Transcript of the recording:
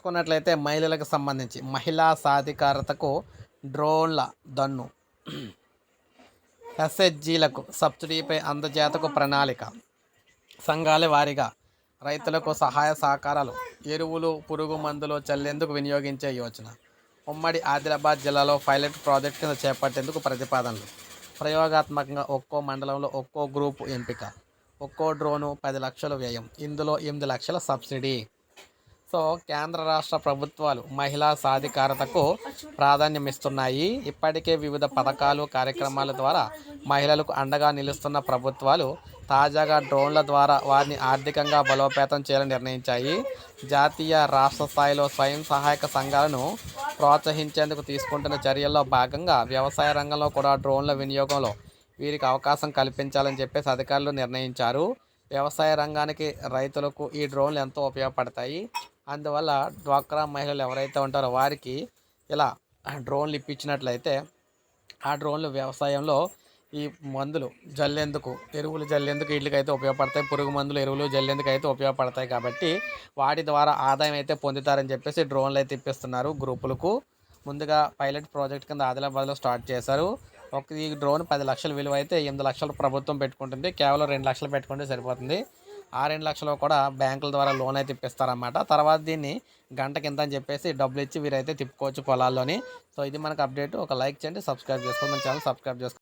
చూసుకున్నట్లయితే మహిళలకు సంబంధించి మహిళా సాధికారతకు డ్రోన్ల దన్ను, ఎస్హెచ్జీలకు సబ్సిడీపై అందజేతకు ప్రణాళిక, సంఘాల వారీగా రైతులకు సహాయ సహకారాలు, ఎరువులు పురుగు మందులు చల్లేందుకు వినియోగించే యోచన, ఉమ్మడి ఆదిలాబాద్ జిల్లాలో పైలట్ ప్రాజెక్ట్ కింద చేపట్టేందుకు ప్రతిపాదనలు, ప్రయోగాత్మకంగా ఒక్కో మండలంలో ఒక్కో గ్రూపు ఎంపిక, ఒక్కో డ్రోను 10 లక్షలు వ్యయం, ఇందులో 8 లక్షల సబ్సిడీ. సో కేంద్ర రాష్ట్ర ప్రభుత్వాలు మహిళా సాధికారతకు ప్రాధాన్యం ఇస్తున్నాయి. ఇప్పటికే వివిధ పథకాలు కార్యక్రమాల ద్వారా మహిళలకు అండగా నిలుస్తున్న ప్రభుత్వాలు తాజాగా డ్రోన్ల ద్వారా వారిని ఆర్థికంగా బలోపేతం చేయాలని నిర్ణయించాయి. జాతీయ రాష్ట్ర స్థాయిలో స్వయం సహాయక సంఘాలను ప్రోత్సహించేందుకు తీసుకుంటున్న చర్యల్లో భాగంగా వ్యవసాయ రంగంలో కూడా డ్రోన్ల వినియోగంలో వీరికి అవకాశం కల్పించాలని చెప్పేసి అధికారులు నిర్ణయించారు. వ్యవసాయ రంగానికి రైతులకు ఈ డ్రోన్లు ఎంతో ఉపయోగపడతాయి. అందువల్ల డ్వాక్రా మహిళలు ఎవరైతే ఉంటారో వారికి ఇలా డ్రోన్లు ఇప్పించినట్లయితే ఆ డ్రోన్లు వ్యవసాయంలో ఈ మందులు జల్లేందుకు, ఎరువులు జల్లేందుకు వీటికైతే ఉపయోగపడతాయి. పురుగు మందులు, ఎరువులు జల్లేందుకు అయితే ఉపయోగపడతాయి. కాబట్టి వాటి ద్వారా ఆదాయం అయితే పొందుతారని చెప్పేసి డ్రోన్లు అయితే ఇప్పిస్తున్నారు గ్రూపులకు. ముందుగా పైలట్ ప్రాజెక్ట్ కింద ఆదిలాబాద్లో స్టార్ట్ చేశారు. ఈ డ్రోన్ 10 లక్షల విలువ అయితే 8 లక్షలు ప్రభుత్వం పెట్టుకుంటుంది. కేవలం 2 లక్షలు పెట్టుకుంటే సరిపోతుంది. ఆ 2 లక్షలు కూడా బ్యాంకుల ద్వారా లోన్ అయితే ఇప్పిస్తారన్నమాట. తర్వాత దీన్ని గంటకి ఇంత అని చెప్పేసి డబ్బులు ఇచ్చి వీరైతే తిప్పుకోవచ్చు పొలాల్లోని. సో ఇది మనకు అప్డేట్. ఒక లైక్ చేయండి, సబ్స్క్రైబ్ చేసుకోండి, మన ఛానల్ సబ్స్క్రైబ్ చేసుకోండి.